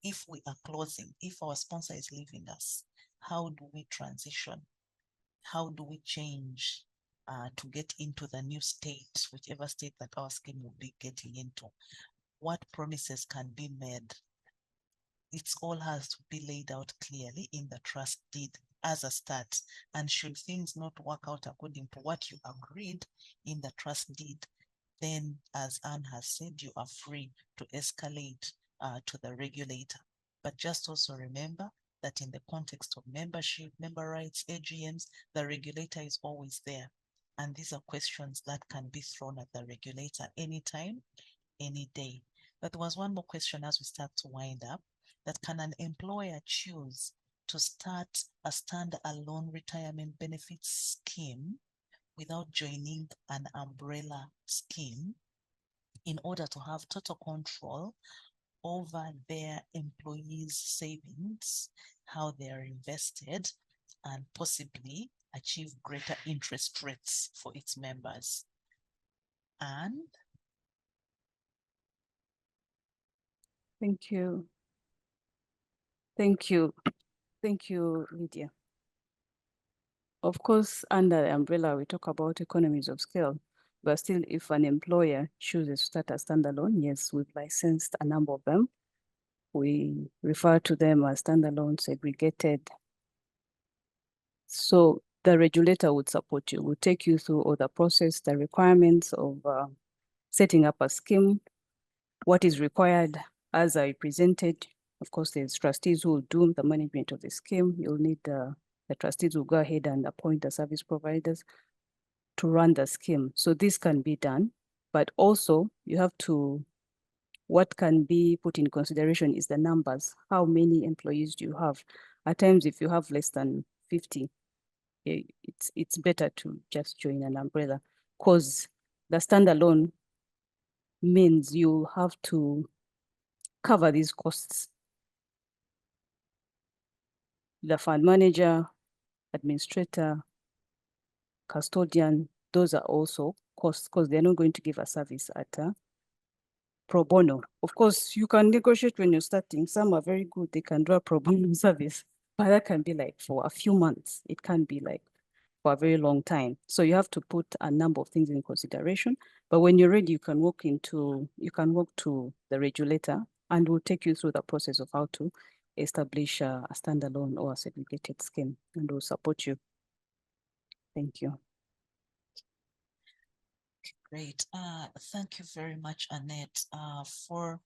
If we are closing, if our sponsor is leaving us, how do we transition? How do we change to get into the new state, whichever state that our scheme will be getting into? What promises can be made? It all has to be laid out clearly in the trust deed as a start. And should things not work out according to what you agreed in the trust deed, then as Anne has said, you are free to escalate to the regulator. But just also remember that in the context of membership, member rights, AGMs, the regulator is always there. And these are questions that can be thrown at the regulator anytime, any day. But there was one more question as we start to wind up, that can an employer choose to start a standalone retirement benefits scheme without joining an umbrella scheme in order to have total control over their employees' savings, how they are invested, and possibly achieve greater interest rates for its members? And Thank you. Thank you. Thank you, Lydia. Of course, under the umbrella, we talk about economies of scale, but still, if an employer chooses to start a standalone, yes, we've licensed a number of them. We refer to them as standalone, segregated. So the regulator would support you, would take you through all the process, the requirements of setting up a scheme, what is required as I presented. Of course, there's trustees who will do the management of the scheme. You'll need the trustees will go ahead and appoint the service providers to run the scheme. So this can be done, but also you have to, what can be put in consideration is the numbers. How many employees do you have? At times, if you have less than 50, it's better to just join an umbrella, because the standalone means you have to cover these costs. The fund manager, administrator, custodian, those are also costs, because they're not going to give a service at pro bono. Of course, you can negotiate when you're starting. Some are very good, they can do a pro bono service, but that can be like for a few months. It can be like for a very long time. So you have to put a number of things in consideration. But when you're ready, you can walk to the regulator, and we'll take you through the process of how to establish a standalone or a segregated scheme, and we'll support you. Thank you. Great. Thank you very much, Annette, for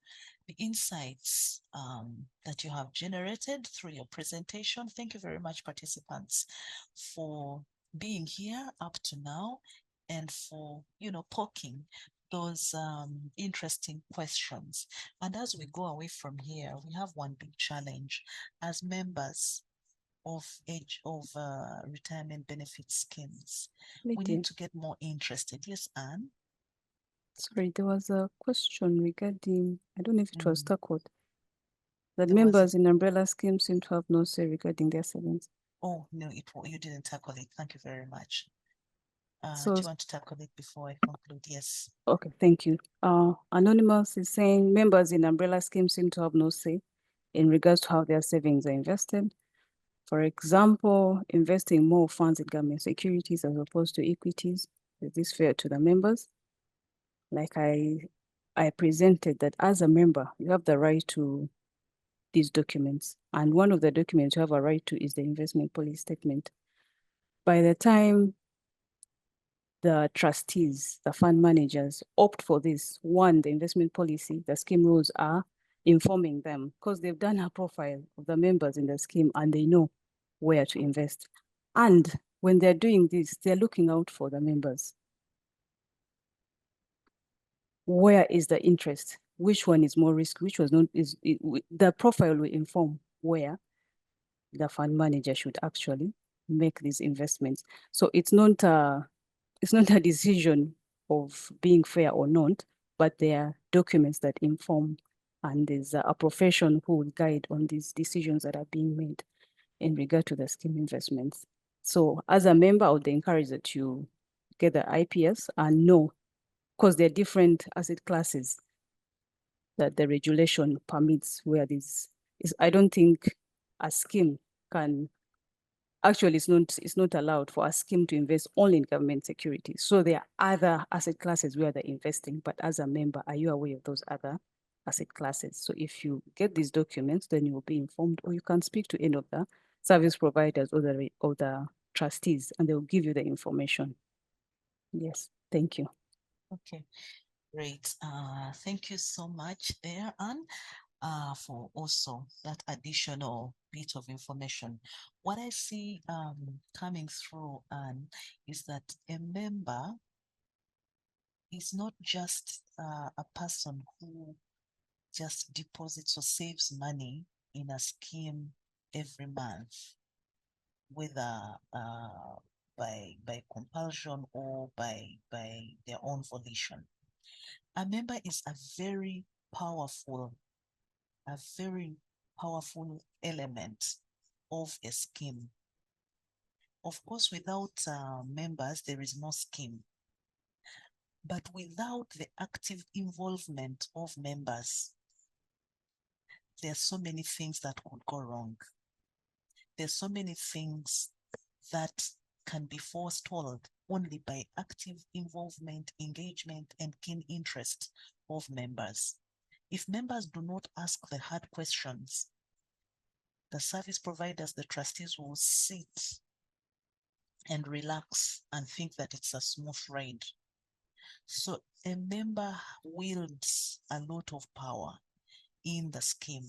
the insights that you have generated through your presentation. Thank you very much, participants, for being here up to now and for, poking those interesting questions. And as we go away from here, we have one big challenge as members of retirement benefit schemes. We Lydia, need to get more interested. Yes, Anne? sorry, there was a question regarding, I don't know if it was tackled, that There was members in umbrella schemes seem to have no say regarding their savings. Oh, no, you didn't tackle it. Thank you very much. So, do you want to tackle it before I conclude? Yes. okay, thank you. Anonymous is saying members in umbrella schemes seem to have no say in regards to how their savings are invested. For example, investing more funds in government securities as opposed to equities. Is this fair to the members? Like I presented that as a member, you have the right to these documents. And one of the documents you have a right to is the investment policy statement. By the time the trustees, the fund managers opt for this, one, the investment policy, the scheme rules are informing them because they've done a profile of the members in the scheme and they know where to invest. And when they're doing this, they're looking out for the members. Where is the interest? Which one is more risk? Which was not, the profile will inform where the fund manager should actually make these investments. So it's not a decision of being fair or not, but there are documents that inform, and there's a profession who will guide on these decisions that are being made in regard to the scheme investments. So as a member, I would encourage that you get the IPS and know, because there are different asset classes that the regulation permits where this is. I don't think a scheme can, actually it's not allowed for a scheme to invest only in government securities. So there are other asset classes where they're investing, but as a member, are you aware of those other asset classes? So if you get these documents, then you will be informed, or you can speak to any of the service providers or the trustees, and they will give you the information. Yes, thank you. Okay, great. Thank you so much there, Anne, for also that additional bit of information. What I see coming through, Anne, is that a member is not just a person who just deposits or saves money in a scheme every month, whether by compulsion or by their own volition. A member is a very powerful element of a scheme. Of course, without members, there is no scheme. But without the active involvement of members, there are so many things that could go wrong. There's so many things that can be forestalled only by active involvement, engagement, and keen interest of members. If members do not ask the hard questions, the service providers, the trustees will sit and relax and think that it's a smooth ride. So a member wields a lot of power in the scheme.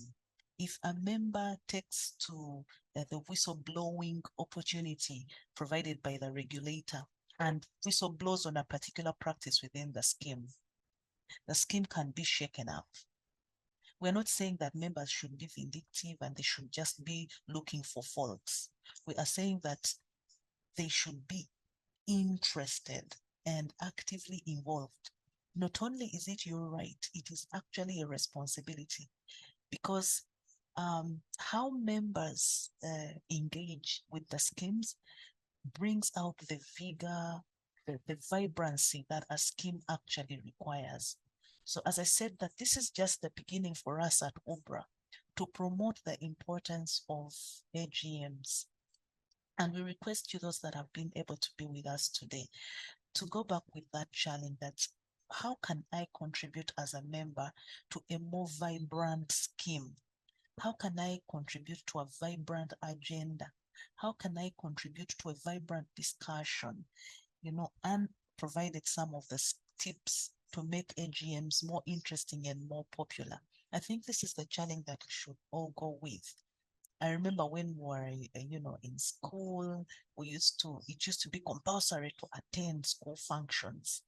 If a member takes to the whistleblowing opportunity provided by the regulator and whistleblows on a particular practice within the scheme, the scheme can be shaken up. We're not saying that members should be vindictive and they should just be looking for faults. We are saying that they should be interested and actively involved. Not only is it your right, it is actually a responsibility, because how members engage with the schemes brings out the vigor, the vibrancy that a scheme actually requires. So as I said, that this is just the beginning for us at UBRA to promote the importance of AGMs. And we request you, those that have been able to be with us today, to go back with that challenge, that how can I contribute as a member to a more vibrant scheme? How can I contribute to a vibrant agenda? How can I contribute to a vibrant discussion? And provided some of the tips to make AGMs more interesting and more popular. I think this is the challenge that we should all go with. I remember when we were, in school, it used to be compulsory to attend school functions.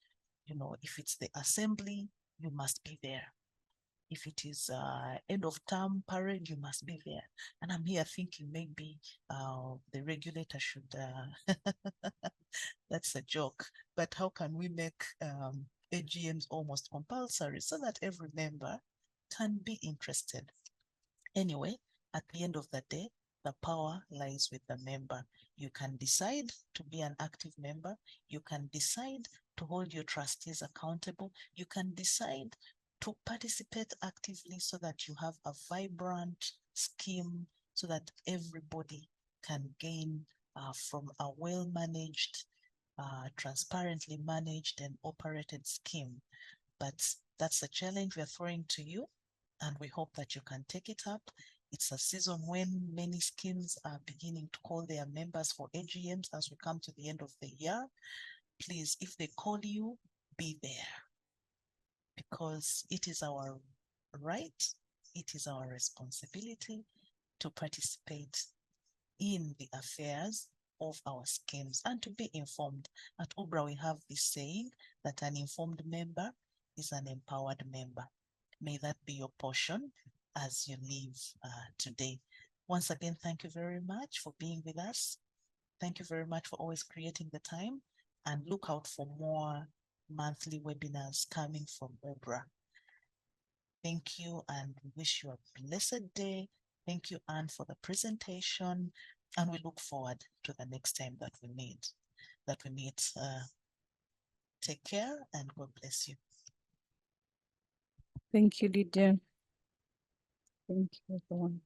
If it's the assembly, you must be there. If it is end of term parade, you must be there. And I'm here thinking maybe the regulator should, that's a joke, but how can we make AGMs almost compulsory so that every member can be interested? Anyway, at the end of the day, the power lies with the member. You can decide to be an active member. You can decide to hold your trustees accountable. You can decide to participate actively so that you have a vibrant scheme, so that everybody can gain from a well-managed, transparently managed and operated scheme. But that's a challenge we're throwing to you, and we hope that you can take it up. It's a season when many schemes are beginning to call their members for AGMs as we come to the end of the year. Please, if they call you, be there, because it is our right, it is our responsibility to participate in the affairs of our schemes and to be informed. At UBRA, we have this saying that an informed member is an empowered member. May that be your portion as you leave today. Once again, thank you very much for being with us. Thank you very much for always creating the time, and look out for more monthly webinars coming from UBRA. Thank you, and we wish you a blessed day. Thank you, Anne, for the presentation, and we look forward to the next time that we meet. Take care, and God bless you. Thank you, Lydia. Thank you, everyone.